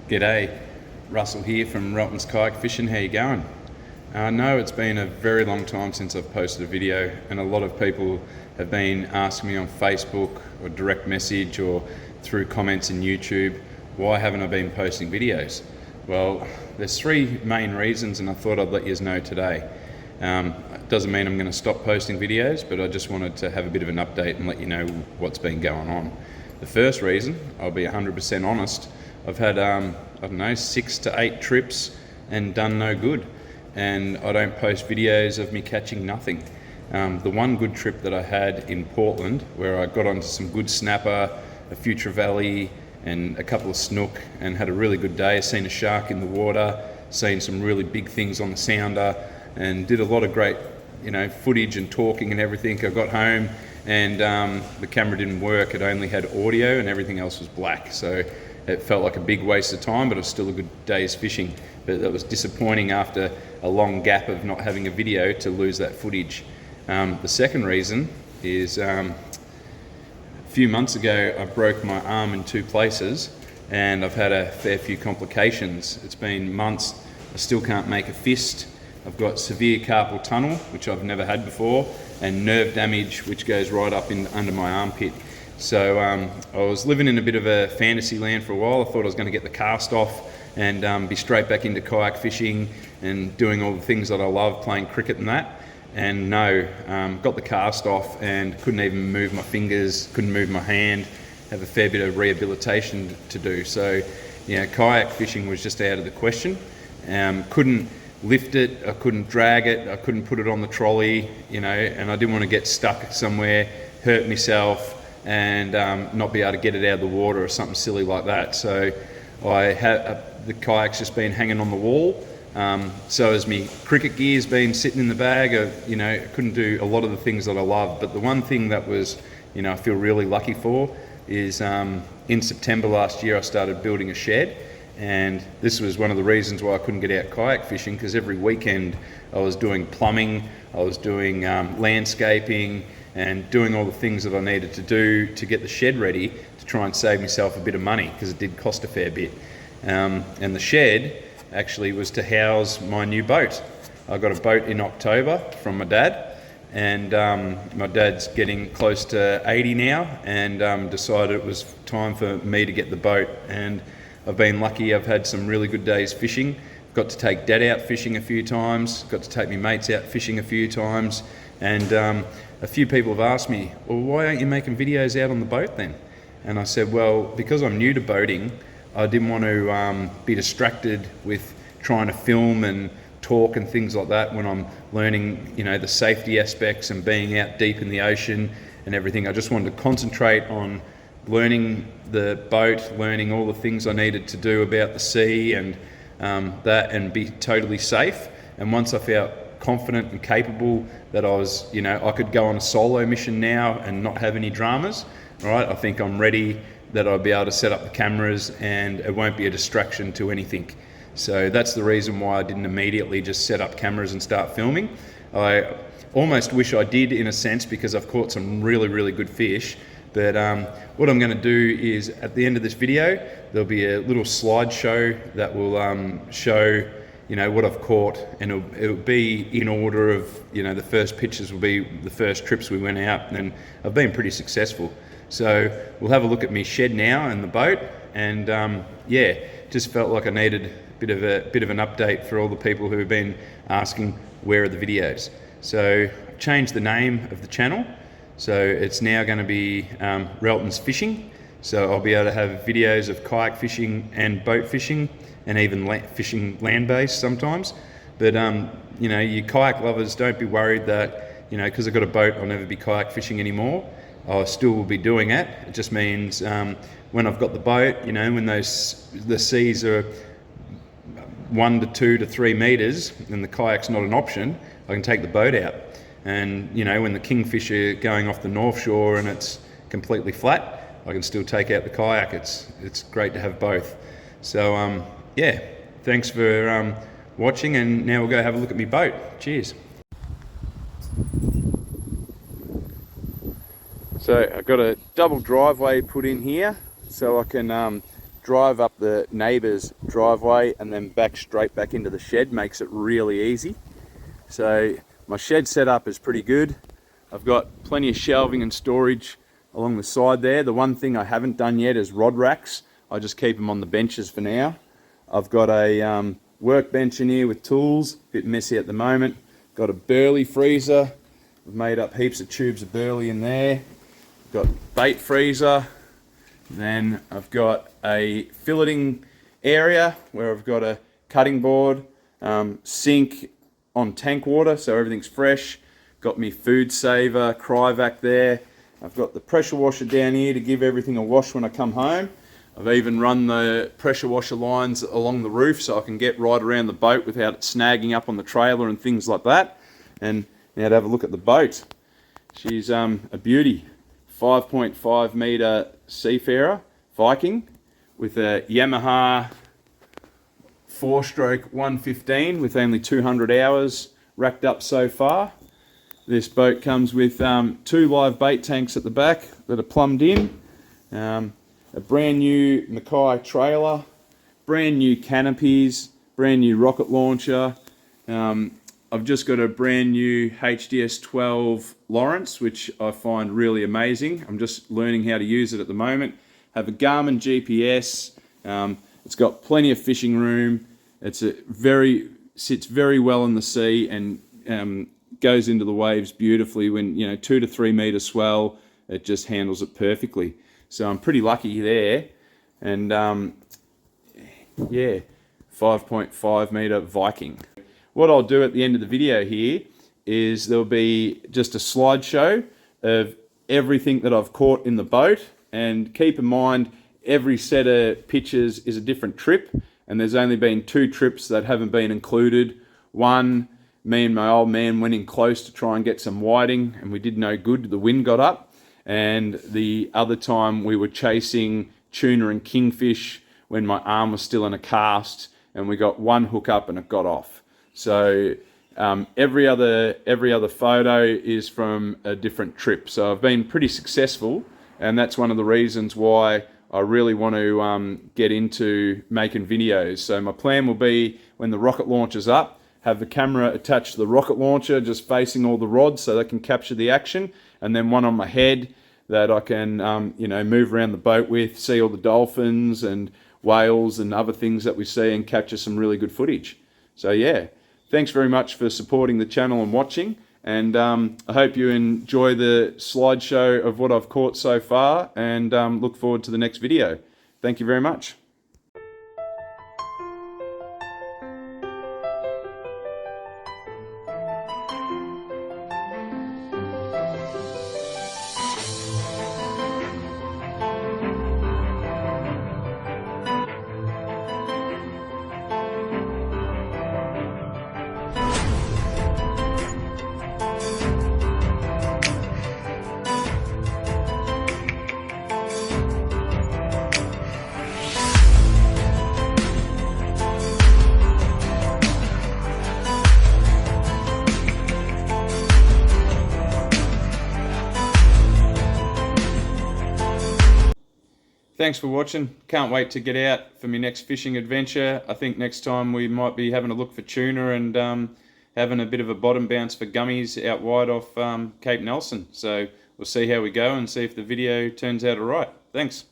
G'day, Russell here from Relton's Kayak Fishing. How you going? I know it's been a very long time since I've posted a video, and a lot of people have been asking me on Facebook or direct message or through comments in YouTube, why haven't I been posting videos? Well, there's three main reasons, and I thought I'd let you know today. It doesn't mean I'm going to stop posting videos, but I just wanted to have a bit of an update and let you know what's been going on. The first reason, I'll be 100% honest, I've had, 6 to 8 trips and done no good. And I don't post videos of me catching nothing. The one good trip that I had in Portland, where I got onto some good snapper, a few trevally, and a couple of snook, and had a really good day. Seen a shark in the water, seen some really big things on the sounder, and did a lot of great, footage and talking and everything. I got home and the camera didn't work. It only had audio and everything else was black. So it felt like a big waste of time, but it was still a good day's fishing. But that was disappointing after a long gap of not having a video to lose that footage. The second reason is a few months ago I broke my arm in 2 places and I've had a fair few complications. It's been months. I still can't make a fist. I've got severe carpal tunnel, which I've never had before, and nerve damage, which goes right up under my armpit. So I was living in a bit of a fantasy land for a while. I thought I was going to get the cast off and be straight back into kayak fishing and doing all the things that I love, playing cricket and that. And no, got the cast off and couldn't even move my fingers, couldn't move my hand, have a fair bit of rehabilitation to do. So, kayak fishing was just out of the question. Couldn't lift it, I couldn't drag it, I couldn't put it on the trolley, and I didn't want to get stuck somewhere, hurt myself, and not be able to get it out of the water or something silly like that. So I had the kayak's just been hanging on the wall. So has me cricket gear's been sitting in the bag. I couldn't do a lot of the things that I love. But the one thing that was, I feel really lucky for is in September last year I started building a shed. And this was one of the reasons why I couldn't get out kayak fishing, because every weekend I was doing plumbing, I was doing landscaping, and doing all the things that I needed to do to get the shed ready to try and save myself a bit of money, because it did cost a fair bit. And the shed actually was to house my new boat. I got a boat in October from my dad, and my dad's getting close to 80 now, and decided it was time for me to get the boat. And I've been lucky, I've had some really good days fishing. Got to take dad out fishing a few times, got to take my mates out fishing a few times, and a few people have asked me, well, why aren't you making videos out on the boat then? And I said, well, because I'm new to boating, I didn't want to be distracted with trying to film and talk and things like that when I'm learning, the safety aspects and being out deep in the ocean and everything. I just wanted to concentrate on learning the boat, learning all the things I needed to do about the sea and that, and be totally safe. And once I felt confident and capable that I was, I could go on a solo mission now and not have any dramas, right? I think I'm ready that I'll be able to set up the cameras and it won't be a distraction to anything. So that's the reason why I didn't immediately just set up cameras and start filming. I almost wish I did, in a sense, because I've caught some really, really good fish. But what I'm going to do is, at the end of this video, there'll be a little slideshow that will show what I've caught, and it'll be in order of, the first pictures will be the first trips we went out, and I've been pretty successful. So we'll have a look at my shed now and the boat, and just felt like I needed a bit of an update for all the people who have been asking where are the videos. So I've changed the name of the channel, so it's now going to be Relton's Fishing. So I'll be able to have videos of kayak fishing and boat fishing, and even fishing land-based sometimes. But you kayak lovers, don't be worried that because I've got a boat I'll never be kayak fishing anymore. I still will be doing it. It just means when I've got the boat, when the seas are 1 to 2 to 3 meters and the kayak's not an option, I can take the boat out. And when the kingfish are going off the North Shore and it's completely flat, I can still take out the kayak. It's great to have both. So thanks for watching, and now we'll go have a look at my boat. Cheers. So I've got a double driveway put in here so I can drive up the neighbour's driveway and then back straight back into the shed. Makes it really easy. So my shed setup is pretty good. I've got plenty of shelving and storage along the side there. The one thing I haven't done yet is rod racks. I just keep them on the benches for now. I've got a workbench in here with tools, a bit messy at the moment. Got a burley freezer. I've made up heaps of tubes of burley in there. Got bait freezer. Then I've got a filleting area where I've got a cutting board, sink on tank water so everything's fresh. Got me food saver, Cryovac there. I've got the pressure washer down here to give everything a wash when I come home. I've even run the pressure washer lines along the roof so I can get right around the boat without it snagging up on the trailer and things like that. And now to have a look at the boat. She's a beauty. 5.5 metre Seafarer Viking with a Yamaha 4-stroke 115 with only 200 hours racked up so far. This boat comes with 2 live bait tanks at the back that are plumbed in, a brand new Mackay trailer, brand new canopies, brand new rocket launcher. I've just got a brand new HDS 12 Lawrence, which I find really amazing. I'm just learning how to use it at the moment. Have a Garmin GPS. It's got plenty of fishing room. Sits very well in the sea and goes into the waves beautifully. When 2 to 3 meter swell, it just handles it perfectly. So I'm pretty lucky there. And yeah, 5.5 meter Viking. What I'll do at the end of the video here is there'll be just a slideshow of everything that I've caught in the boat. And keep in mind, every set of pictures is a different trip, and there's only been 2 trips that haven't been included. One, me and my old man went in close to try and get some whiting, and we did no good. The wind got up. And the other time we were chasing tuna and kingfish when my arm was still in a cast, and we got one hook up and it got off. So every other photo is from a different trip. So I've been pretty successful, and that's one of the reasons why I really want to get into making videos. So my plan will be, when the rocket launcher's up, have the camera attached to the rocket launcher, just facing all the rods so they can capture the action, and then one on my head that I can move around the boat with, see all the dolphins and whales and other things that we see, and capture some really good footage. So yeah, thanks very much for supporting the channel and watching, and I hope you enjoy the slideshow of what I've caught so far, and look forward to the next video. Thank you very much. Thanks for watching. Can't wait to get out for my next fishing adventure. I think next time we might be having a look for tuna and having a bit of a bottom bounce for gummies out wide off Cape Nelson. So we'll see how we go and see if the video turns out all right. Thanks.